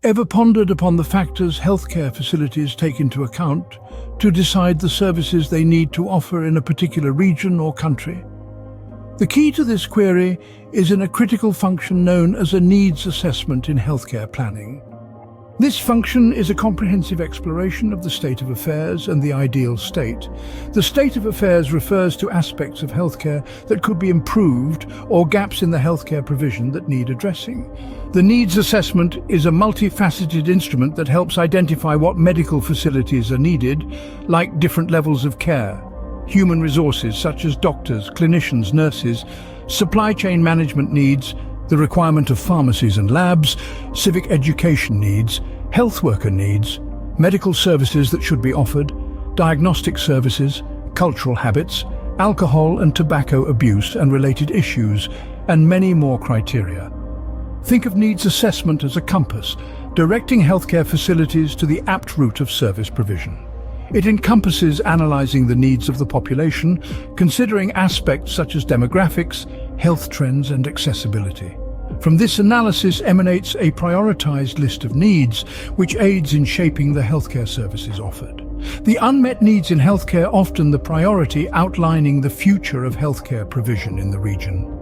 Ever pondered upon the factors healthcare facilities take into account to decide the services they need to offer in a particular region or country? The key to this query is in a critical function known as a needs assessment in healthcare planning. This function is a comprehensive exploration of the state of affairs and the ideal state. The state of affairs refers to aspects of healthcare that could be improved or gaps in the healthcare provision that need addressing. The needs assessment is a multifaceted instrument that helps identify what medical facilities are needed, like different levels of care, human resources such as doctors, clinicians, nurses, supply chain management needs, the requirement of pharmacies and labs, civic education needs, health worker needs, medical services that should be offered, diagnostic services, cultural habits, alcohol and tobacco abuse and related issues, and many more criteria. Think of needs assessment as a compass, directing healthcare facilities to the apt route of service provision. It encompasses analyzing the needs of the population, considering aspects such as demographics, health trends and accessibility. From this analysis emanates a prioritized list of needs, which aids in shaping the healthcare services offered. The unmet needs in healthcare often the priority outlining the future of healthcare provision in the region.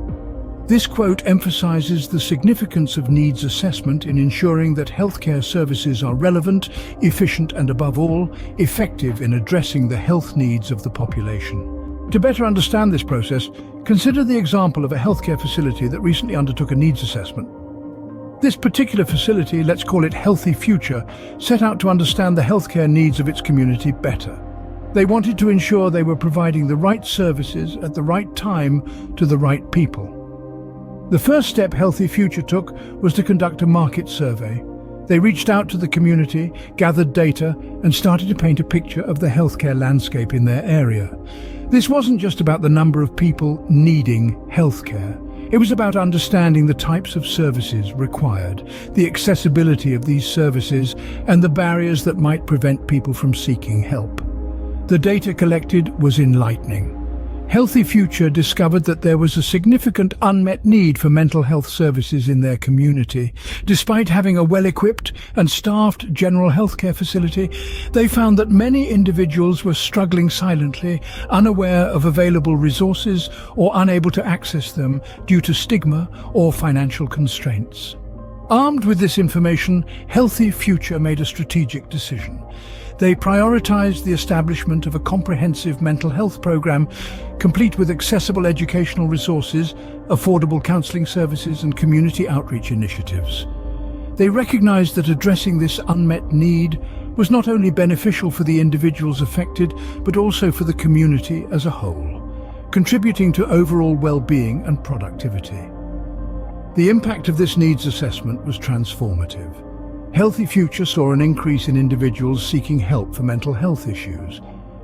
This quote emphasizes the significance of needs assessment in ensuring that healthcare services are relevant, efficient and above all, effective in addressing the health needs of the population. To better understand this process, consider the example of a healthcare facility that recently undertook a needs assessment. This particular facility, let's call it Healthy Future, set out to understand the healthcare needs of its community better. They wanted to ensure they were providing the right services at the right time to the right people. The first step Healthy Future took was to conduct a market survey. They reached out to the community, gathered data, and started to paint a picture of the healthcare landscape in their area. This wasn't just about the number of people needing healthcare. It was about understanding the types of services required, the accessibility of these services, and the barriers that might prevent people from seeking help. The data collected was enlightening. Healthy Future discovered that there was a significant unmet need for mental health services in their community. Despite having a well-equipped and staffed general healthcare facility, they found that many individuals were struggling silently, unaware of available resources or unable to access them due to stigma or financial constraints. Armed with this information, Healthy Future made a strategic decision. They prioritized the establishment of a comprehensive mental health program, complete with accessible educational resources, affordable counseling services and community outreach initiatives. They recognized that addressing this unmet need was not only beneficial for the individuals affected, but also for the community as a whole, contributing to overall well-being and productivity. The impact of this needs assessment was transformative. Healthy Future saw an increase in individuals seeking help for mental health issues,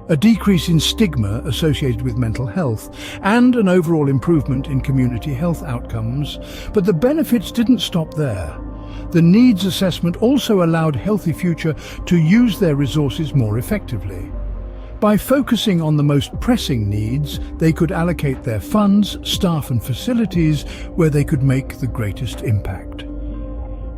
a decrease in stigma associated with mental health, and an overall improvement in community health outcomes. But the benefits didn't stop there. The needs assessment also allowed Healthy Future to use their resources more effectively. By focusing on the most pressing needs, they could allocate their funds, staff and facilities where they could make the greatest impact.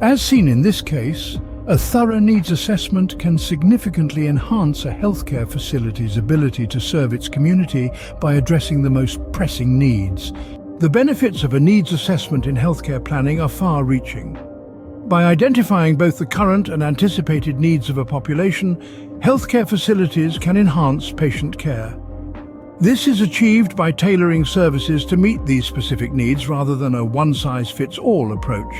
As seen in this case, a thorough needs assessment can significantly enhance a healthcare facility's ability to serve its community by addressing the most pressing needs. The benefits of a needs assessment in healthcare planning are far-reaching. By identifying both the current and anticipated needs of a population, healthcare facilities can enhance patient care. This is achieved by tailoring services to meet these specific needs rather than a one-size-fits-all approach.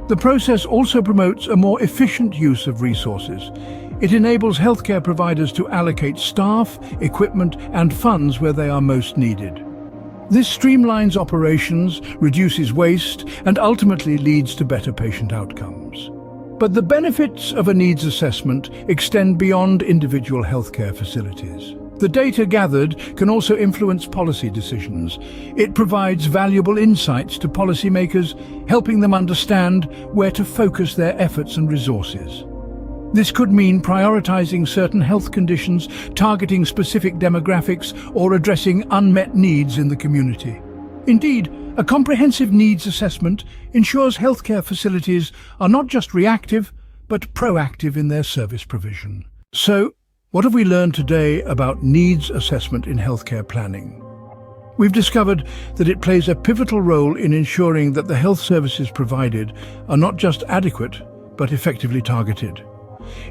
The process also promotes a more efficient use of resources. It enables healthcare providers to allocate staff, equipment, and funds where they are most needed. This streamlines operations, reduces waste, and ultimately leads to better patient outcomes. But the benefits of a needs assessment extend beyond individual healthcare facilities. The data gathered can also influence policy decisions. It provides valuable insights to policymakers, helping them understand where to focus their efforts and resources. This could mean prioritizing certain health conditions, targeting specific demographics, or addressing unmet needs in the community. Indeed, a comprehensive needs assessment ensures healthcare facilities are not just reactive, but proactive in their service provision. So, what have we learned today about needs assessment in healthcare planning? We've discovered that it plays a pivotal role in ensuring that the health services provided are not just adequate, but effectively targeted.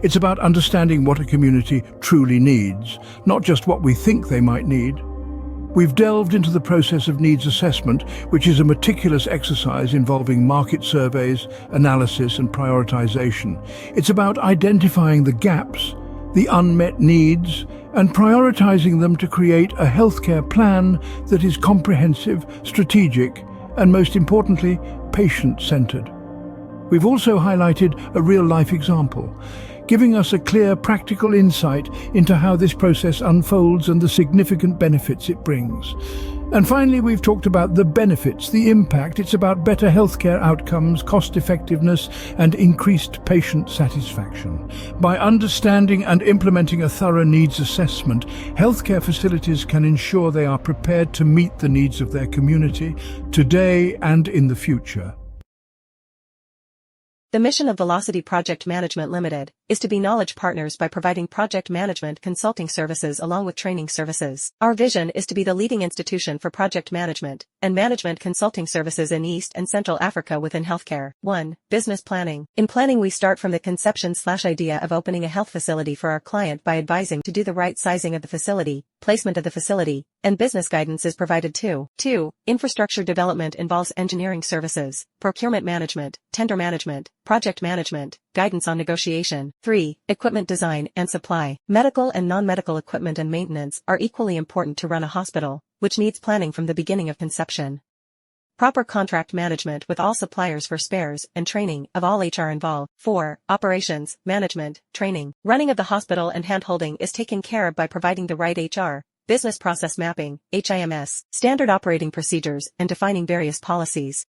It's about understanding what a community truly needs, not just what we think they might need. We've delved into the process of needs assessment, which is a meticulous exercise involving market surveys, analysis, and prioritization. It's about identifying the gaps, the unmet needs, and prioritizing them to create a healthcare plan that is comprehensive, strategic, and most importantly, patient-centered. We've also highlighted a real-life example, giving us a clear, practical insight into how this process unfolds and the significant benefits it brings. And finally, we've talked about the benefits, the impact. It's about better healthcare outcomes, cost-effectiveness, and increased patient satisfaction. By understanding and implementing a thorough needs assessment, healthcare facilities can ensure they are prepared to meet the needs of their community today and in the future. The mission of Velocity Project Management Limited is to be knowledge partners by providing project management consulting services along with training services. Our vision is to be the leading institution for project management and management consulting services in East and Central Africa within healthcare. 1. Business planning. In planning, we start from the conception/idea of opening a health facility for our client by advising to do the right sizing of the facility, placement of the facility, and business guidance is provided too. 2. Infrastructure development involves engineering services, procurement management, tender management, project management, guidance on negotiation. 3. Equipment design and supply. Medical and non-medical equipment and maintenance are equally important to run a hospital, which needs planning from the beginning of conception. Proper contract management with all suppliers for spares and training of all HR involved. 4. Operations, management, training. Running of the hospital and handholding is taken care of by providing the right HR, business process mapping, HIMS, standard operating procedures, and defining various policies.